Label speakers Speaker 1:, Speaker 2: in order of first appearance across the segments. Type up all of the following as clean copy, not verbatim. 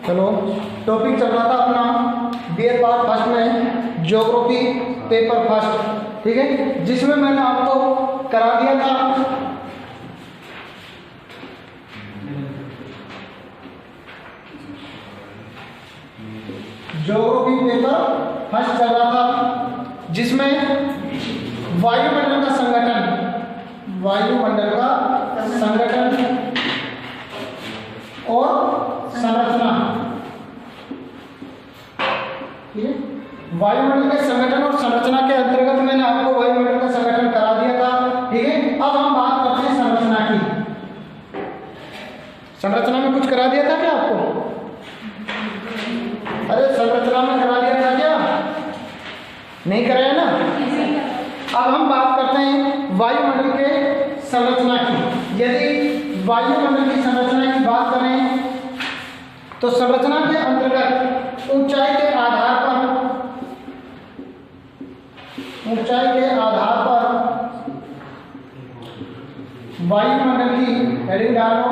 Speaker 1: चलो, टॉपिक चल रहा था अपना बीए पार्ट फर्स्ट में ज्योग्राफी पेपर फर्स्ट, ठीक है, जिसमें मैंने आपको करा दिया था ज्योग्राफी पेपर फर्स्ट चल रहा था, जिसमें वायुमंडल का संगठन और संरचना, ठीक है। वायुमंडल के संगठन और संरचना के अंतर्गत मैंने आपको वायुमंडल का संगठन करा दिया था, ठीक है। अब हम बात करते हैं संरचना की। संरचना में कुछ करा दिया था क्या आपको? अरे संरचना में करा दिया था क्या? नहीं कराया ना? अब हम बात करते हैं वायुमंडल के संरचना की। यदि वायुमंडल की संरचना की बात करें तो संरचना के अंतर्गत ऊंचाई के आधार पर वायुमंडल की हेडिंग डालो,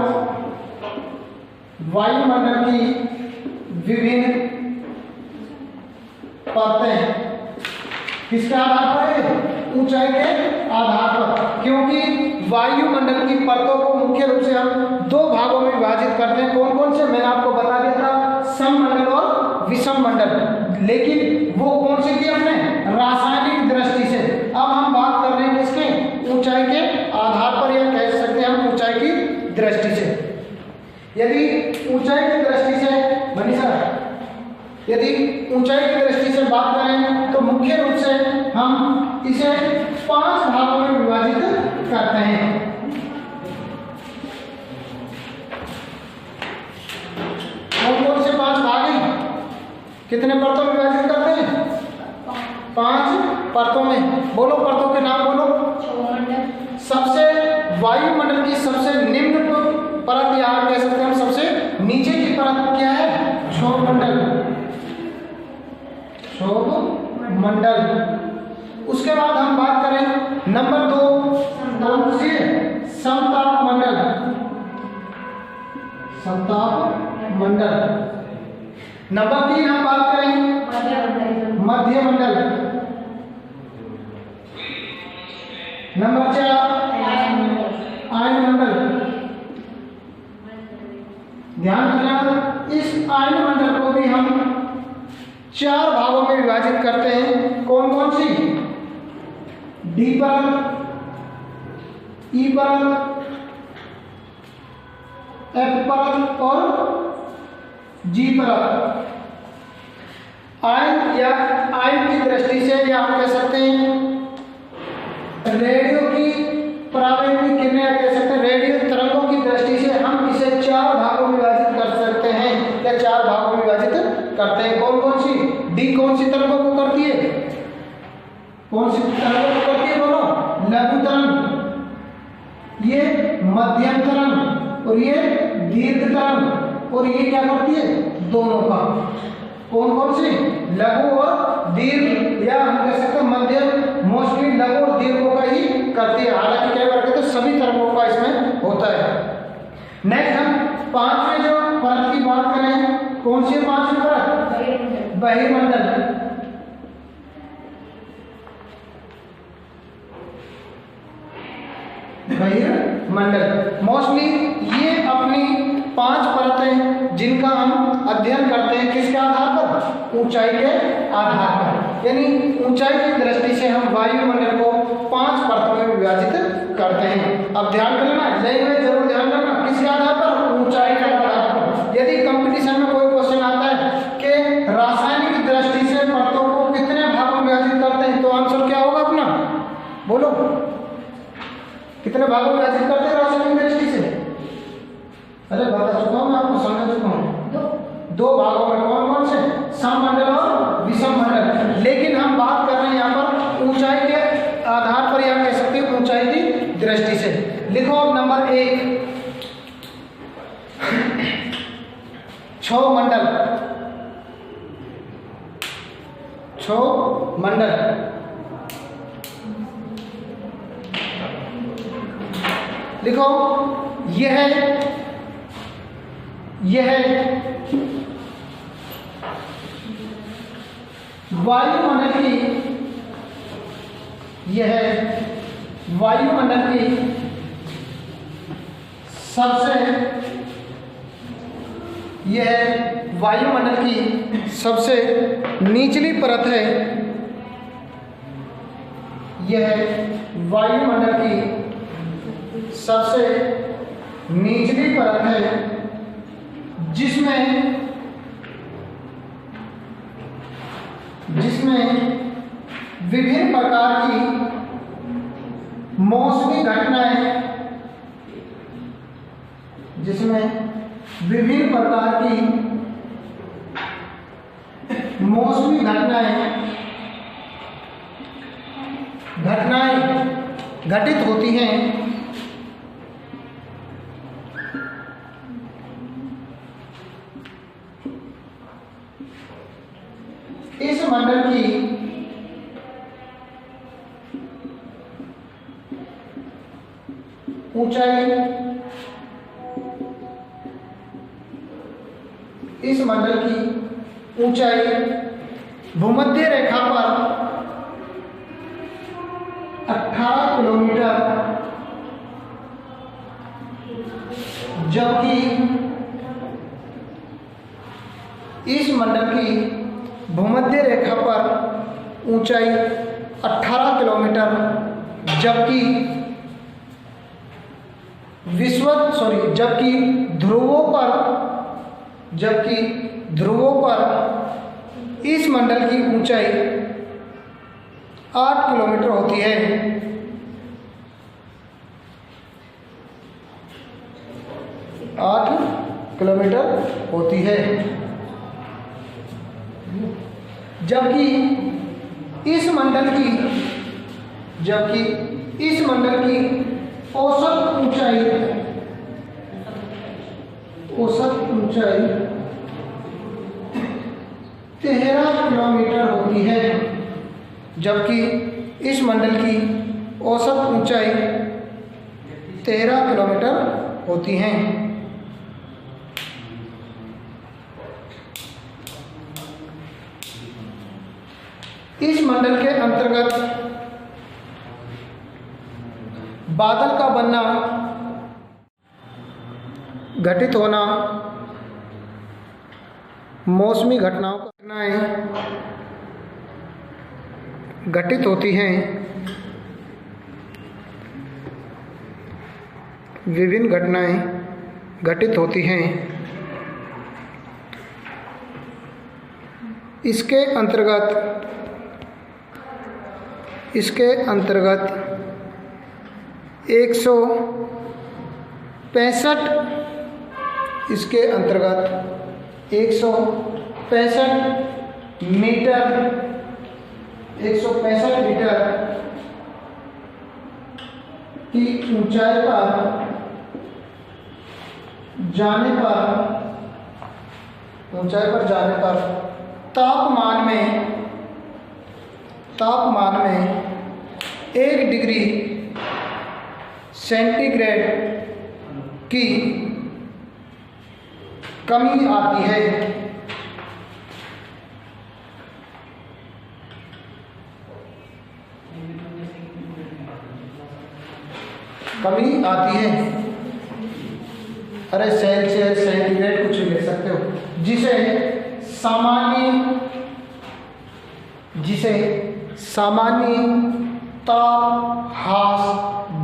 Speaker 1: वायुमंडल की विभिन्न परतें किसके आधार पर है? ऊंचाई के आधार पर, क्योंकि वायुमंडल की परतों को मुख्य रूप से हम दो भागों में विभाजित करते हैं। कौन कौन से? मैंने आपको बता दिया था, सममंडल और विषम मंडल। लेकिन वो कौन सी थी? हमने रासायनिक दृष्टि से। अब हम बात कर रहे हैं किसके? ऊंचाई के आधार पर, या कह सकते हैं हम ऊंचाई की दृष्टि से। यदि ऊंचाई की दृष्टि से यदि ऊंचाई की दृष्टि से बात करें तो मुख्य रूप से हम इसे 5 भागों में विभाजित करते हैं। कौन कौन से 5 भाग हैं? कितने परतों में विभाजित करते हैं? 5 परतों में। बोलो, परतों के नाम बोलो। सबसे वायुमंडल की सबसे निम्न परत, या कह सकते हैं हम सबसे नीचे की परत क्या है? क्षोभमंडल। उसके बाद हम बात करें नंबर 2, समताप मंडल। नंबर 3 हम बात करें मध्य मंडल। नंबर 4 आयन मंडल। ध्यान रखना, इस आयन मंडल को भी हम 4 भागों में विभाजित करते हैं। कौन कौन सी? डी परत, ई परत, एफ परत और जी परत। आयन या आयन की दृष्टि से, या आप कह सकते हैं रेडियो की परावैद्युतिक किरणें, कह सकते हैं रेडियो तरंगों की दृष्टि से हम इसे 4 भागों में विभाजित कर सकते हैं, या 4 भागों में विभाजित करते हैं। कौन कौन सी? डी कौन सी तरंगों को करती है? कौन सी तरंगों को करती है? बोलो। लघु तरंग, ये मध्यम तरंग और ये दीर्घ तरंग। और ये क्या करती है? दोनों का। कौन कौन सी? लघु और दीर्घ, या हम कह सकते हैं मध्यम। मोस्टली लघु और दीर्घ का ही करती है, हालांकि क्या करते हैं सभी तरंगों का इसमें होता है। नेक्स्ट हम 5वें जो परत की बात करें, कौन सी 5वीं परत? बहिर्मंडल। बहिर्मंडल मोस्टली ये अपनी 5 परतें जिनका हम अध्ययन करते हैं किसके आधार पर? ऊंचाई के आधार पर। यानी ऊंचाई की दृष्टि से हम वायुमंडल को 5 परतों में विभाजित करते हैं। अब ध्यान करना, में जरूर ध्यान करना, किसके आधार पर? ऊंचाई के आधार पर। यदि कंपटीशन में कोई क्वेश्चन आता है कि रासायनिक दृष्टि से परतों को कितने भागों में विभाजित करते हैं, तो आंसर क्या होगा अपना? बोलो, कितने भागों में विभाजित करते हैं रासायनिक दृष्टि से? अरे बता चुका हूं मैं आपको, समझ चुका हूं। 2 भागों में। कौन कौन से? सममंडल और विषम मंडल। लेकिन हम बात कर रहे हैं यहाँ पर ऊंचाई के आधार पर, या कह सकते हैं ऊंचाई की दृष्टि से। लिखो अब नंबर 1, क्षोभमंडल। लिखो, यह वायुमंडल की, यह वायुमंडल की सबसे, यह वायुमंडल की सबसे निचली परत है। यह वायुमंडल की सबसे निचली परत है जिसमें विभिन्न प्रकार की मौसमी घटनाएं, जिसमें विभिन्न प्रकार की मौसमी घटनाएं घटित होती हैं। इस मंडल की ऊंचाई, इस मंडल की ऊंचाई भूमध्य रेखा पर 18 किलोमीटर, जबकि इस मंडल की भूमध्य रेखा पर ऊंचाई 18 किलोमीटर, जबकि ध्रुवों पर इस मंडल की ऊंचाई 8 किलोमीटर होती है। 8 किलोमीटर होती है, जबकि इस मंडल की औसत ऊंचाई 13 किलोमीटर होती है, जबकि इस मंडल की औसत ऊंचाई 13 किलोमीटर होती है। इस मंडल के अंतर्गत बादल का बनना, घटित होना, मौसमी घटनाएं घटित होती हैं। विभिन्न घटनाएं घटित होती हैं। इसके अंतर्गत 165 मीटर की ऊंचाई पर जाने पर तापमान में 1 डिग्री सेंटीग्रेड की कमी आती है। अरे सेल्सियस, सेंटीग्रेड कुछ ले सकते हो, जिसे सामान्य तापहास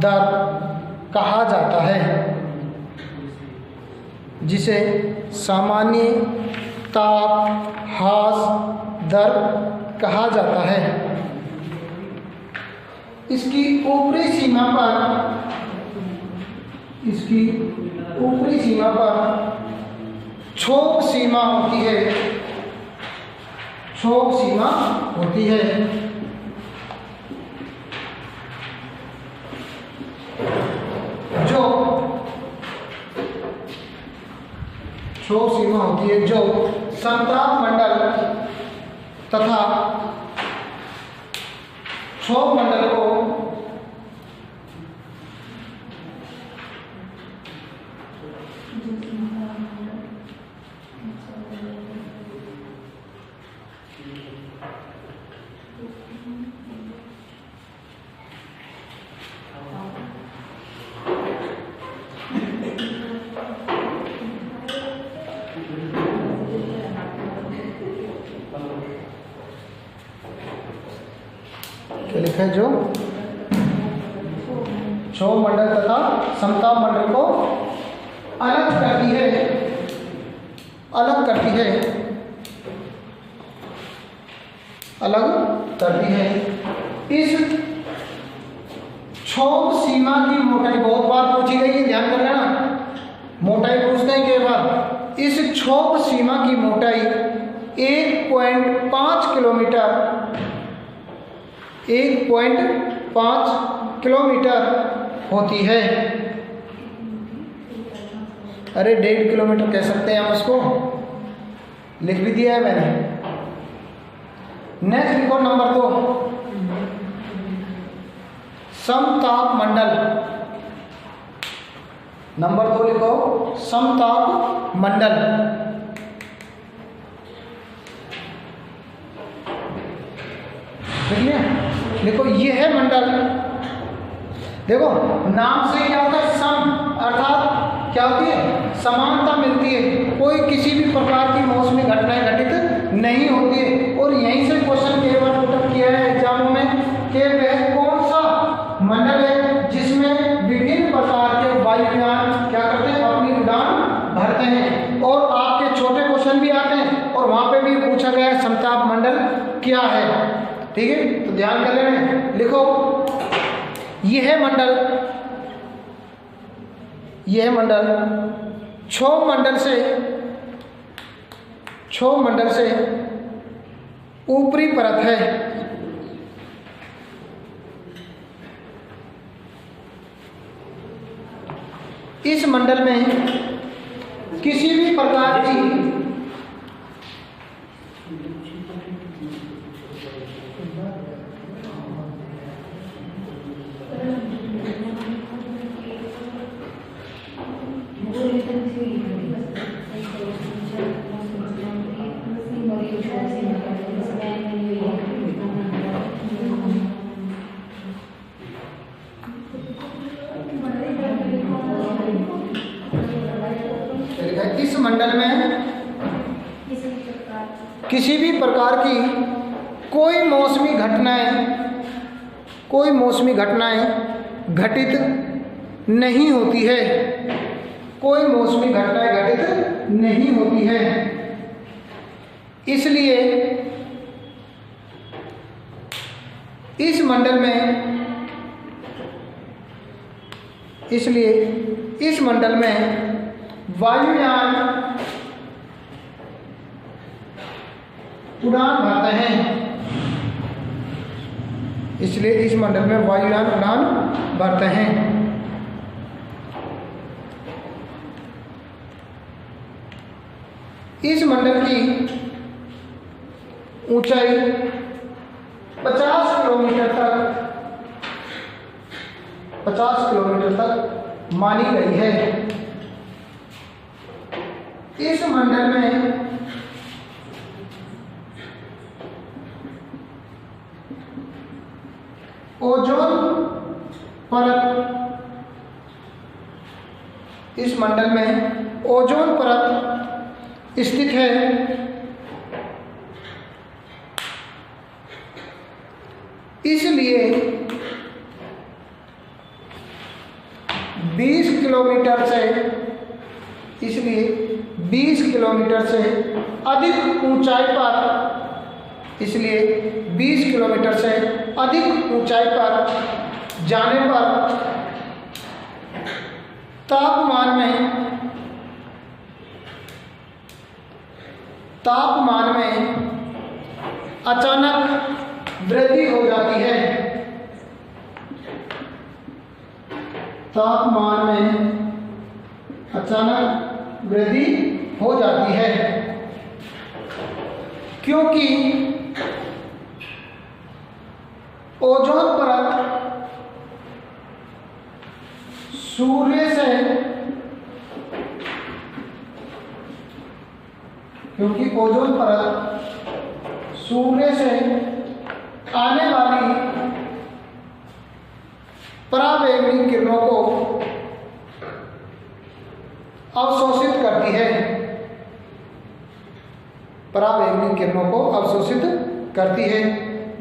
Speaker 1: दर कहा जाता है। जिसे सामान्य तापहास दर कहा जाता है। इसकी ऊपरी सीमा पर क्षोभ सीमा होती है। जो संताप मंडल तथा क्षोभ मंडल को क्या लिखा है, जो क्षोभ मंडल तथा समताप मंडल को अलग करती है, अलग करती है, अलग करती है। इस क्षोभ सीमा की मोटाई बहुत बार पूछी गई है, ध्यान कर लेना, मोटाई पूछते हैं कई बार। इस क्षोभ सीमा की मोटाई 1.5 किलोमीटर, 1.5 किलोमीटर होती है। अरे 1.5 किलोमीटर कह सकते हैं हम उसको, लिख भी दिया है मैंने। नेक्स्ट लिखो नंबर 2, समताप मंडल। नंबर 2 लिखो समताप मंडल। लिखो ये है मंडल। देखो नाम से क्या होता है, सम, अर्थात क्या होती है, समानता मिलती है, कोई किसी भी प्रकार की मौसमी घटनाएं घटित नहीं होती है। और यहीं से क्वेश्चन कई बार पुट किया है एग्जामों में कि वह कौन सा मंडल है जिसमें विभिन्न प्रकार के वायुयान क्या करते हैं, अपनी उड़ान भरते हैं। और आपके छोटे क्वेश्चन भी आते हैं और वहां पे भी पूछा गया है समताप मंडल क्या है। ठीक है, तो ध्यान कर लेना। लिखो यह मंडल, यह मंडल क्षोभ मंडल से, क्षोभ मंडल से ऊपरी परत है। इस मंडल में किसी भी प्रकार की इस मंडल में किसी भी प्रकार की कोई मौसमी घटनाएं घटित नहीं होती है, कोई मौसमी घटनाएं घटित नहीं होती है। इसलिए इस मंडल में वायुयान उड़ान भरते हैं। इसलिए इस मंडल में वायुयान उड़ान भरते हैं। इस मंडल की ऊंचाई 50 किलोमीटर तक मानी गई है। इस मंडल में ओजोन परत, इस मंडल में ओजोन परत स्थित है। इसलिए 20 किलोमीटर से अधिक ऊंचाई पर, इसलिए 20 किलोमीटर से अधिक ऊंचाई पर जाने पर तापमान में अचानक वृद्धि हो जाती है। तापमान में अचानक वृद्धि हो जाती है क्योंकि ओजोन परत सूर्य से आने वाली पराबैंगनी किरणों को अवशोषित करती है, पराबैंगनी किरणों को अवशोषित करती है,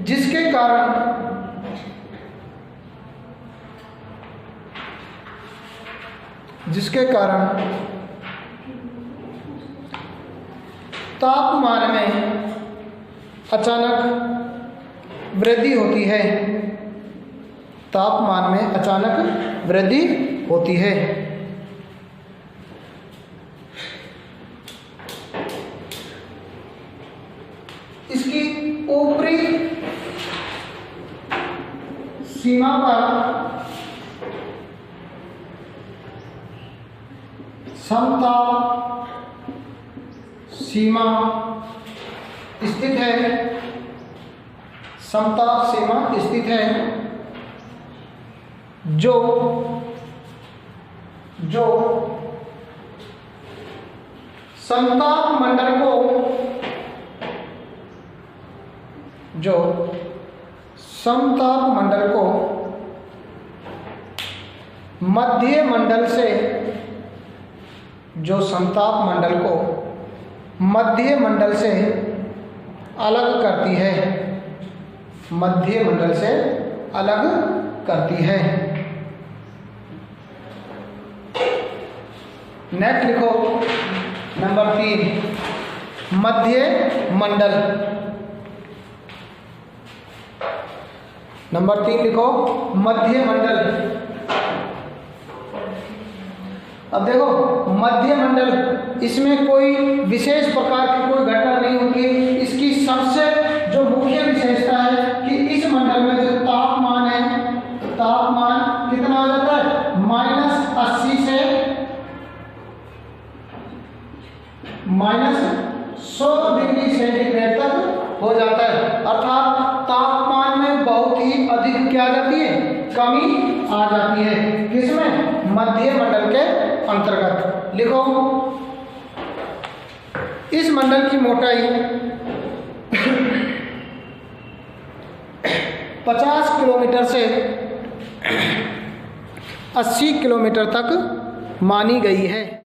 Speaker 1: जिसके कारण जिसके कारण तापमान में अचानक वृद्धि होती है। तापमान में अचानक वृद्धि होती है। इसकी ऊपरी सीमा पर समताप सीमा स्थित है। समताप सीमा स्थित है जो समताप मंडल को मध्य मंडल से समताप मंडल को मध्य मंडल से अलग करती है। मध्य मंडल से अलग करती है। नेक्स्ट लिखो नंबर 3 मध्य मंडल। नंबर 3 लिखो मध्य मंडल। अब देखो मध्य मंडल, इसमें कोई विशेष प्रकार की कोई घटना नहीं होती। इसकी सबसे जो मुख्य विशेषता है कि इस मंडल में जो तापमान है, तापमान कितना हो जाता है? -80 से -100 डिग्री सेंटीग्रेड तक हो जाता है। अर्थात तापमान में बहुत ही अधिक क्या आ जाती है? कमी आ जाती है। किसमें? मध्य मंडल के अंतर्गत। लिखो इस मंडल की मोटाई 50 किलोमीटर से 80 किलोमीटर तक मानी गई है।